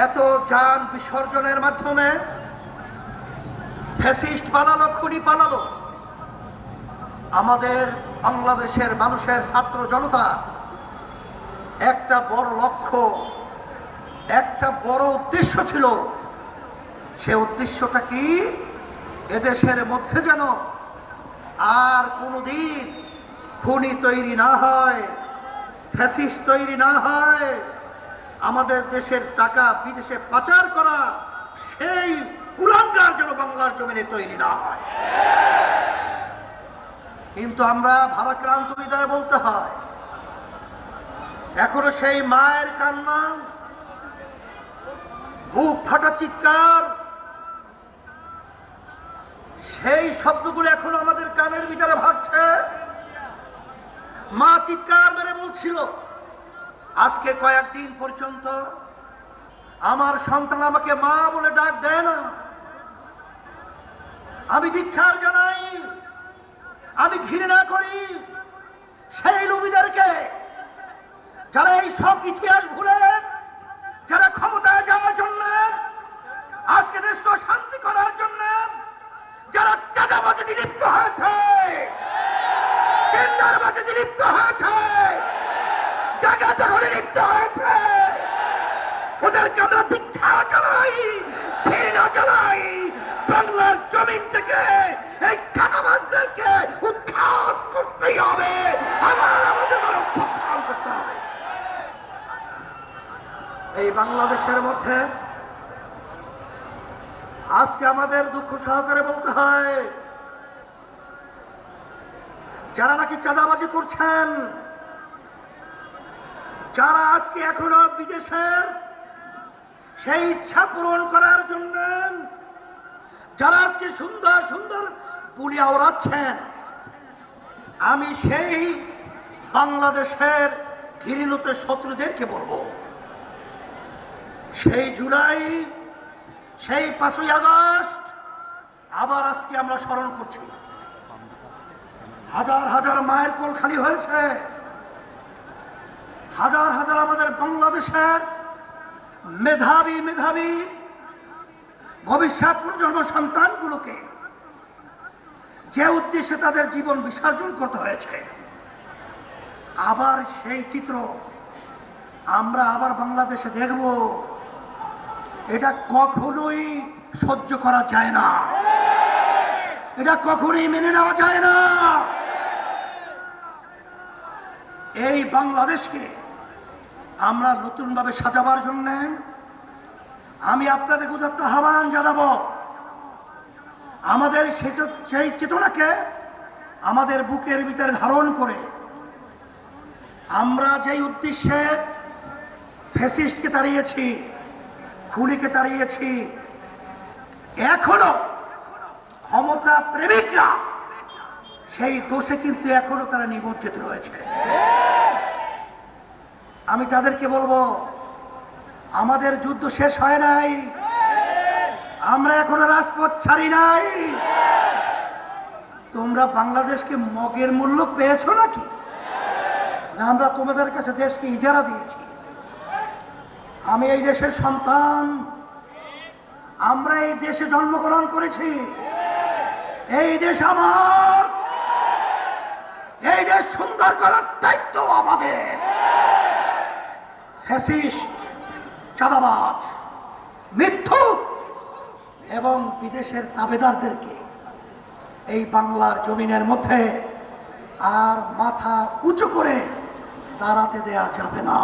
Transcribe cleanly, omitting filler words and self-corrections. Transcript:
এত যান বিসর্জনের মাধ্যমে ফ্যাসিস্ট পালালো, খুনি পালালো। আমাদের বাংলাদেশের মানুষের ছাত্র জনতা একটা বড় লক্ষ্য, একটা বড় উদ্দেশ্য ছিল। সে উদ্দেশ্যটা কি? এদেশের মধ্যে যেন আর কোনোদিন খুনি তৈরি না হয়, ফ্যাসিস্ট তৈরি না হয়, আমাদের দেশের টাকা বিদেশে পাচার করা সেই কুলাঙ্গার যেন বাংলার জমিনে তৈরি না হয়। কিন্তু আমরা ভারাক্রান্ত হৃদয়ে বলতে হয়, এখনো সেই মায়ের কান্না, বুক ফাটা চিৎকার, সেই শব্দগুলো এখনো আমাদের কানের ভিতরে ভাসছে। মা চিৎকার মেরে বলছিল, আজকে কয়েকদিন পর্যন্ত আমার সন্তান আমাকে মা বলে ডাক দেয় না। আমি ধিক্কার জানাই, আমি ঘৃণা করি সেই লোভীদেরকে, যারা এই সব ইতিহাস ভুলে, যারা ক্ষমতায় যাওয়ার জন্য, আজকে দেশকে শান্তি করার জন্য যারা চাঁদাবাজিতে লিপ্ত হয়েছে, টেন্ডারবাজিতে লিপ্ত হয়েছে, জায়গা দখলে লিপ্ত হয়েছে, ওদেরকে আমরা ধিক্কার জানাই, ঘৃণা জানাই। বাংলার জমিন থেকে এই চাঁদাবাজদেরকে উৎখাত করতেই হবে, আমাদের প্রত্যাখ্যান করতে হবে। এই বাংলাদেশের মধ্যে আজকে আমাদের দুঃখ সহকারে বলতে হয়, যারা নাকি চাঁদাবাজি করছেন, যারা আজকে এখনো বিদেশের সেই ইচ্ছা পূরণ করার জন্য যারা আজকে সুন্দর সুন্দর পুলিয়া ওড়াচ্ছেন, আমি সেই বাংলাদেশের ঘৃণিত শত্রুদেরকে বলবো, সেই জুলাই, সেই 5ই আগস্ট আবার আজকে আমরা স্মরণ করছি। হাজার হাজার মায়ের কোল খালি হয়েছে, হাজার হাজার আমাদের বাংলাদেশের মেধাবী মেধাবী ভবিষ্যৎ প্রজন্ম সন্তানগুলোকে যে উদ্দেশ্যে তাদের জীবন বিসর্জন করতে হয়েছে, আবার সেই চিত্র আমরা আবার বাংলাদেশে দেখব। এটা কখনোই সহ্য করা যায় না, এটা কখনোই মেনে নেওয়া যায় না। এই বাংলাদেশকে আমরা নতুনভাবে সাজাবার জন্য আমি আপনাদের উদাত্ত আহ্বান জানাবো, আমাদের সেই চেতনাকে আমাদের বুকের ভিতরে ধারণ করে আমরা যেই উদ্দেশ্যে ফ্যাসিস্টকে তাড়িয়েছি, খুনিকে তাড়িয়েছি, এখনো ক্ষমতা প্রেমিকরা সেই দোষে কিন্তু এখনো তারা নিমজ্জিত রয়েছে। আমি তাদেরকে বলবো, আমাদের যুদ্ধ শেষ হয় নাই, আমরা এখনো রাজপথ ছাড়ি নাই। তোমরা বাংলাদেশকে মগের মূল্য পেয়েছো নাকি? না আমরা তোমাদের কাছে দেশকে ইজারা দিয়েছি। আমি এই দেশের সন্তান, আমরা এই দেশে জন্মগ্রহণ করেছি, এই দেশ আমার, এই দেশ সুন্দর করার দায়িত্ব আমাদের। ফ্যাসিস্ট, চাঁদাবাজ, মিথ্যুক এবং বিদেশের তাবেদারদেরকে এই বাংলার জমিনের মধ্যে আর মাথা উঁচু করে দাঁড়াতে দেয়া যাবে না।